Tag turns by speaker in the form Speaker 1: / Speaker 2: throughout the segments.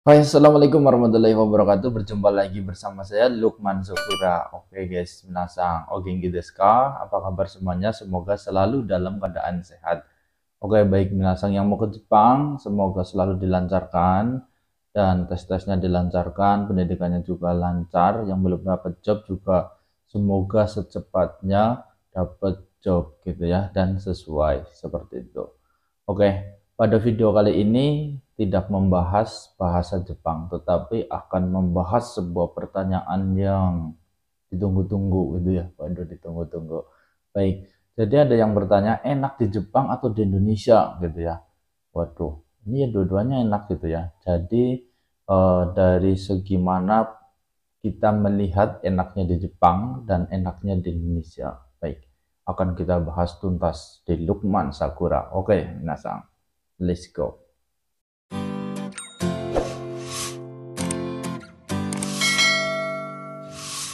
Speaker 1: Hai, assalamualaikum warahmatullahi wabarakatuh. Berjumpa lagi bersama saya Lukman Zokura. Oke guys, minasang ogenki desu ka? Apa kabar semuanya? Semoga selalu dalam keadaan sehat. Oke, baik minasang yang mau ke Jepang, semoga selalu dilancarkan dan tes-tesnya dilancarkan, pendidikannya juga lancar. Yang belum dapat job juga semoga secepatnya dapat job gitu ya dan sesuai seperti itu. Oke, pada video kali ini tidak membahas bahasa Jepang, tetapi akan membahas sebuah pertanyaan yang ditunggu-tunggu gitu ya. Waduh, ditunggu-tunggu. Baik, jadi ada yang bertanya, enak di Jepang atau di Indonesia gitu ya. Waduh, ini ya dua-duanya enak gitu ya. Jadi dari segi mana kita melihat enaknya di Jepang dan enaknya di Indonesia. Baik, akan kita bahas tuntas di Lukman Sakura. Oke, minasang, let's go.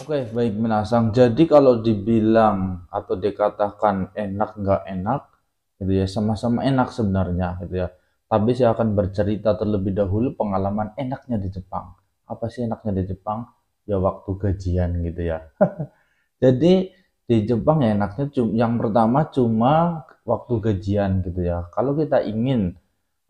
Speaker 1: Oke, baik minasang. Jadi kalau dibilang atau dikatakan enak nggak enak, gitu ya, sama-sama enak sebenarnya, gitu ya. Tapi saya akan bercerita terlebih dahulu pengalaman enaknya di Jepang. Apa sih enaknya di Jepang? Ya waktu gajian gitu ya. Jadi di Jepang ya enaknya yang pertama cuma waktu gajian gitu ya. Kalau kita ingin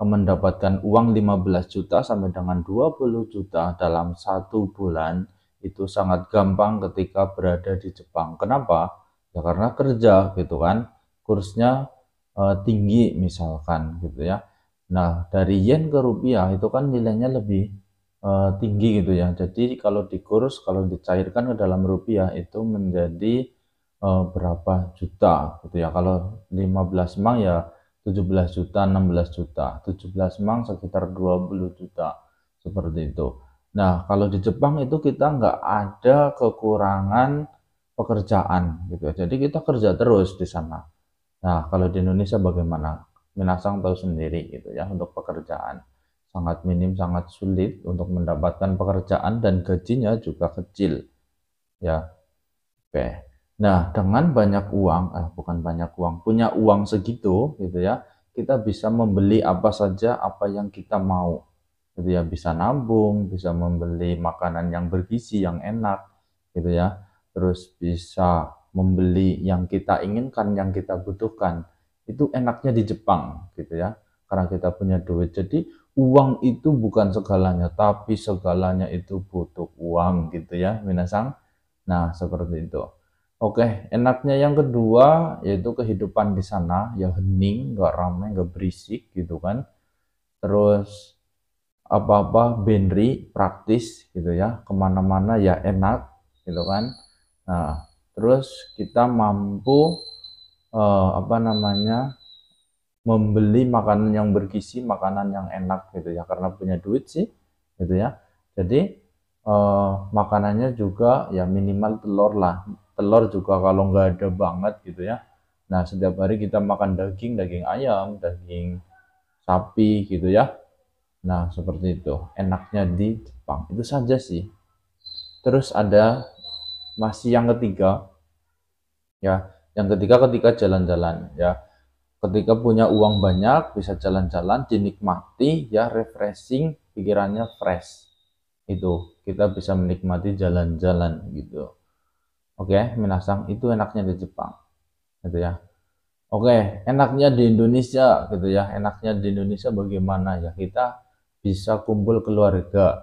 Speaker 1: mendapatkan uang 15 juta sampai dengan 20 juta dalam satu bulan itu sangat gampang ketika berada di Jepang. Kenapa? Ya karena kerja gitu kan. Kursnya tinggi misalkan gitu ya. Nah, dari yen ke rupiah itu kan nilainya lebih tinggi gitu ya. Jadi kalau dikurs, kalau dicairkan ke dalam rupiah itu menjadi berapa juta gitu ya. Kalau 15 mang ya 17 juta, 16 juta. 17 mang sekitar 20 juta. Seperti itu. Nah, kalau di Jepang itu kita nggak ada kekurangan pekerjaan gitu ya. Jadi kita kerja terus di sana. Nah, kalau di Indonesia bagaimana? Minasang tahu sendiri gitu ya untuk pekerjaan. Sangat minim, sangat sulit untuk mendapatkan pekerjaan dan gajinya juga kecil. Ya, oke. Nah, dengan banyak uang, bukan banyak uang, punya uang segitu gitu ya, kita bisa membeli apa saja apa yang kita mau. Gitu ya, bisa nabung, bisa membeli makanan yang bergizi, yang enak gitu ya. Terus bisa membeli yang kita inginkan, yang kita butuhkan. Itu enaknya di Jepang gitu ya. Karena kita punya duit. Jadi uang itu bukan segalanya, tapi segalanya itu butuh uang gitu ya, minasang. Nah, seperti itu. Oke, enaknya yang kedua yaitu kehidupan di sana ya hening, nggak ramai, nggak berisik gitu kan. Terus apa-apa benri, praktis gitu ya, kemana-mana ya enak gitu kan. Nah, terus kita mampu apa namanya membeli makanan yang bergizi, makanan yang enak gitu ya, karena punya duit sih gitu ya. Jadi makanannya juga ya minimal telur lah, telur juga kalau nggak ada banget gitu ya. Nah, setiap hari kita makan daging, daging ayam, daging sapi gitu ya. Nah, seperti itu enaknya di Jepang, itu saja sih. Terus ada masih yang ketiga ya, yang ketiga ketika jalan-jalan ya, ketika punya uang banyak bisa jalan-jalan, dinikmati ya, refreshing, pikirannya fresh, itu kita bisa menikmati jalan-jalan gitu. Oke, minasang, itu enaknya di Jepang gitu ya. Oke, enaknya di Indonesia gitu ya. Enaknya di Indonesia bagaimana ya, kita bisa kumpul keluarga,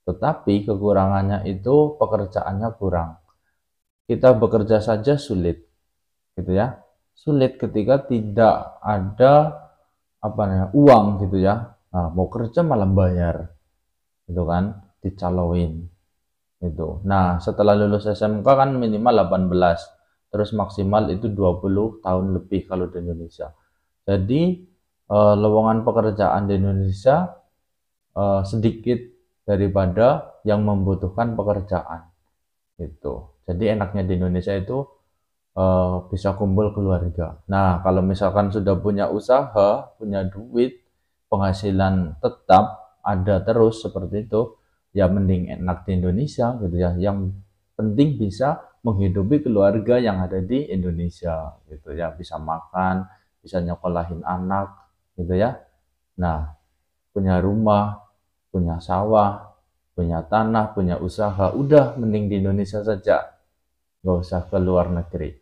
Speaker 1: tetapi kekurangannya itu pekerjaannya kurang. Kita bekerja saja sulit gitu ya, sulit ketika tidak ada apa namanya uang gitu ya. Nah, mau kerja malah bayar gitu kan, dicaloin itu. Nah, setelah lulus SMK kan minimal 18, terus maksimal itu 20 tahun lebih kalau di Indonesia. Jadi lowongan pekerjaan di Indonesia sedikit daripada yang membutuhkan pekerjaan itu. Jadi enaknya di Indonesia itu bisa kumpul keluarga. Nah, kalau misalkan sudah punya usaha, punya duit, penghasilan tetap ada terus seperti itu, ya mending enak di Indonesia gitu ya. Yang penting bisa menghidupi keluarga yang ada di Indonesia gitu ya, bisa makan, bisa nyekolahin anak gitu ya. Nah, punya rumah, punya sawah, punya tanah, punya usaha, udah mending di Indonesia saja, nggak usah ke luar negeri,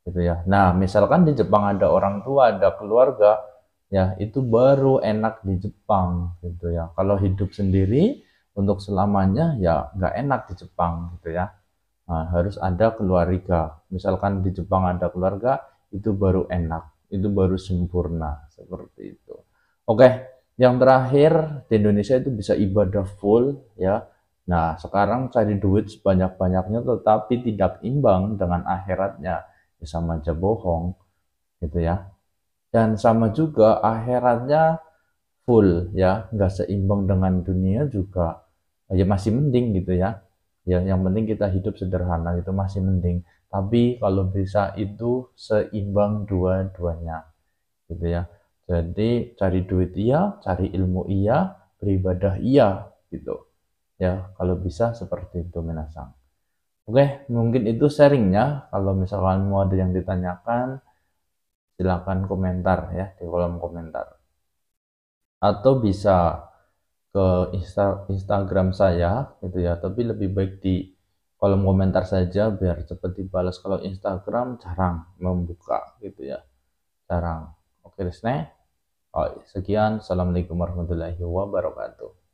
Speaker 1: gitu ya. Nah, misalkan di Jepang ada orang tua, ada keluarga, ya itu baru enak di Jepang, gitu ya. Kalau hidup sendiri untuk selamanya, ya nggak enak di Jepang, gitu ya. Nah, harus ada keluarga. Misalkan di Jepang ada keluarga, itu baru enak, itu baru sempurna, seperti itu. Oke, yang terakhir di Indonesia itu bisa ibadah full ya. Nah, sekarang cari duit sebanyak-banyaknya tetapi tidak imbang dengan akhiratnya, ya sama aja bohong gitu ya. Dan sama juga akhiratnya full ya, nggak seimbang dengan dunia juga. Ya masih mending gitu ya. Ya, yang penting kita hidup sederhana itu masih mending. Tapi kalau bisa itu seimbang dua-duanya gitu ya. Jadi cari duit iya, cari ilmu iya, beribadah iya gitu. Ya, kalau bisa seperti itu Minasang. Oke, mungkin itu sharingnya. Kalau misalkan mau ada yang ditanyakan, silakan komentar ya di kolom komentar. Atau bisa ke Instagram saya gitu ya, tapi lebih baik di kolom komentar saja biar cepat dibalas. Kalau Instagram jarang membuka gitu ya, jarang. Oke Desne, oh, sekian, assalamualaikum warahmatullahi wabarakatuh.